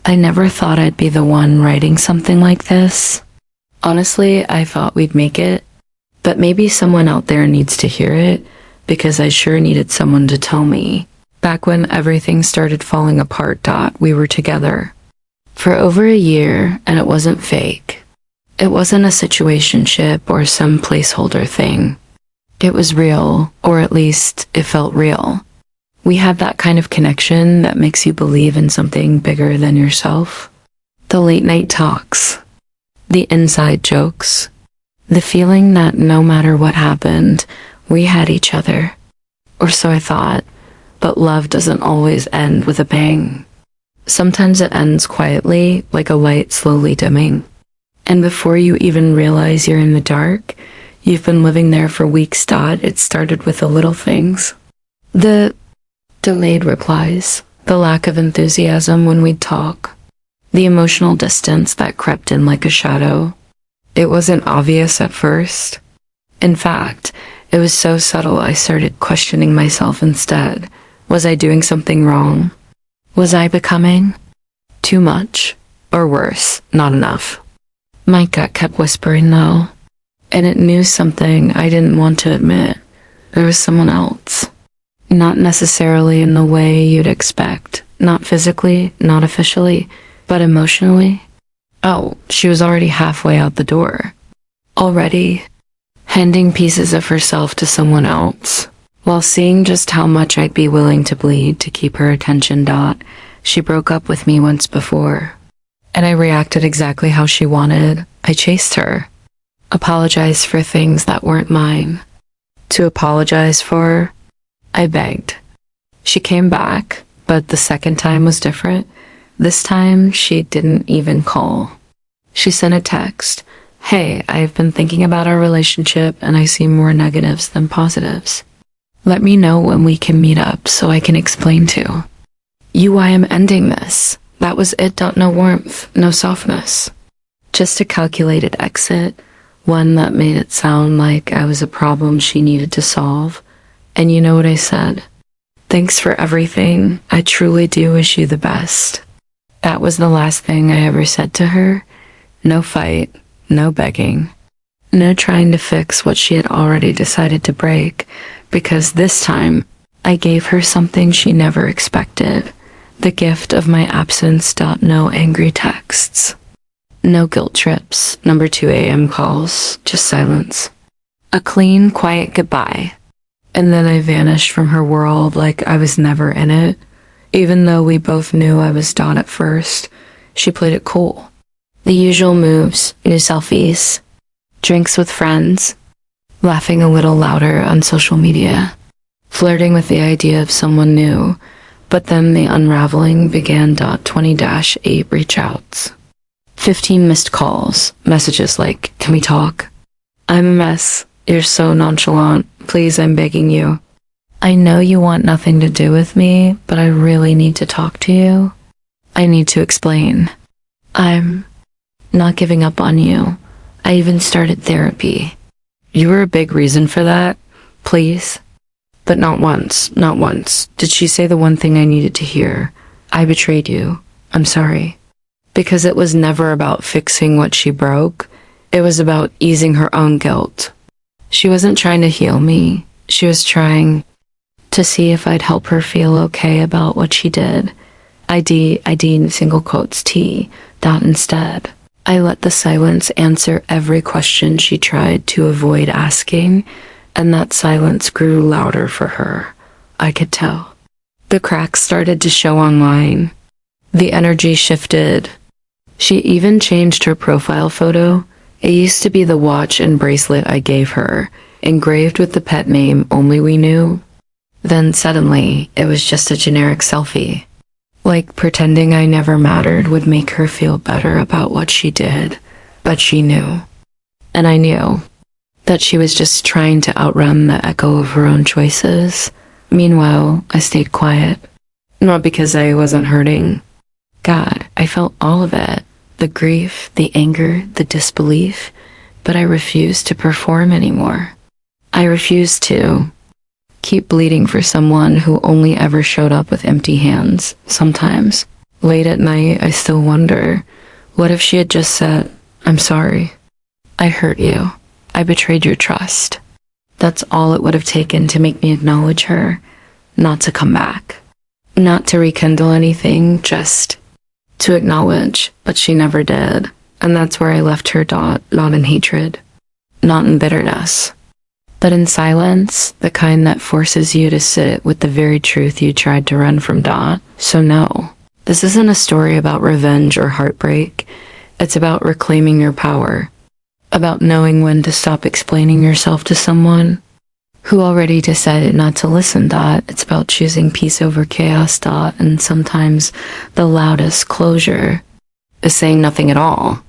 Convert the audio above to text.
I never thought I'd be the one writing something like this. Honestly, I thought we'd make it, but maybe someone out there needs to hear it, because I sure needed someone to tell me. Back when everything started falling apart, we were together for over a year, and it wasn't fake. It wasn't a situationship or some placeholder thing. It was real, or at least it felt real. We had that kind of connection that makes you believe in something bigger than yourself. The late night talks, the inside jokes, the feeling that no matter what happened, we had each other. Or so I thought, but love doesn't always end with a bang. Sometimes it ends quietly, like a light slowly dimming. And before you even realize you're in the dark, you've been living there for weeks. It started with the little things. The delayed replies, the lack of enthusiasm when we'd talk, the emotional distance that crept in like a shadow. It wasn't obvious at first. In fact, it was so subtle I started questioning myself instead. Was I doing something wrong? Was I becoming too much? Or worse, not enough? My gut kept whispering though, and it knew something I didn't want to admit. There was someone else. Not necessarily in the way you'd expect. Not physically, not officially, but emotionally. Oh, she was already halfway out the door. Already handing pieces of herself to someone else. While seeing just how much I'd be willing to bleed to keep her attention. She broke up with me once before, and I reacted exactly how she wanted. I chased her. Apologized for things that weren't mine. To apologize for, I begged. She came back, but the second time was different. This time, she didn't even call. She sent a text. Hey, I've been thinking about our relationship and I see more negatives than positives. Let me know when we can meet up so I can explain to you why I'm ending this. That was it. No warmth, no softness. Just a calculated exit, one that made it sound like I was a problem she needed to solve. And you know what I said? Thanks for everything. I truly do wish you the best. That was the last thing I ever said to her. No fight, no begging, no trying to fix what she had already decided to break, because this time I gave her something she never expected. The gift of my absence. No angry texts. No guilt trips, number 2 a.m. calls, just silence. A clean, quiet goodbye. And then I vanished from her world like I was never in it. Even though we both knew I was at first, she played it cool. The usual moves, new selfies, drinks with friends, laughing a little louder on social media, flirting with the idea of someone new. But then the unraveling began. 20-8 reach outs. 15 missed calls, messages like, can we talk? I'm a mess. You're so nonchalant. Please, I'm begging you. I know you want nothing to do with me, but I really need to talk to you. I need to explain. I'm not giving up on you. I even started therapy. You were a big reason for that. Please. But not once, not once, did she say the one thing I needed to hear. I betrayed you. I'm sorry. Because it was never about fixing what she broke. It was about easing her own guilt. She wasn't trying to heal me. She was trying to see if I'd help her feel okay about what she did. ID, single quotes, T. Instead, I let the silence answer every question she tried to avoid asking, and that silence grew louder for her. I could tell. The cracks started to show online. The energy shifted. She even changed her profile photo. It used to be the watch and bracelet I gave her, engraved with the pet name only we knew. Then suddenly, it was just a generic selfie. Like pretending I never mattered would make her feel better about what she did. But she knew. And I knew that she was just trying to outrun the echo of her own choices. Meanwhile, I stayed quiet. Not because I wasn't hurting. God, I felt all of it. The grief, the anger, the disbelief. But I refused to perform anymore. I refused to keep bleeding for someone who only ever showed up with empty hands, sometimes. Late at night, I still wonder, what if she had just said, "I'm sorry. I hurt you. I betrayed your trust." That's all it would have taken to make me acknowledge her, not to come back. Not to rekindle anything, just to acknowledge, but she never did. And that's where I left her, not in hatred, not in bitterness, but in silence, the kind that forces you to sit with the very truth you tried to run from. So no, this isn't a story about revenge or heartbreak. It's about reclaiming your power, about knowing when to stop explaining yourself to someone who already decided not to listen. It's about choosing peace over chaos. And sometimes the loudest closure is saying nothing at all.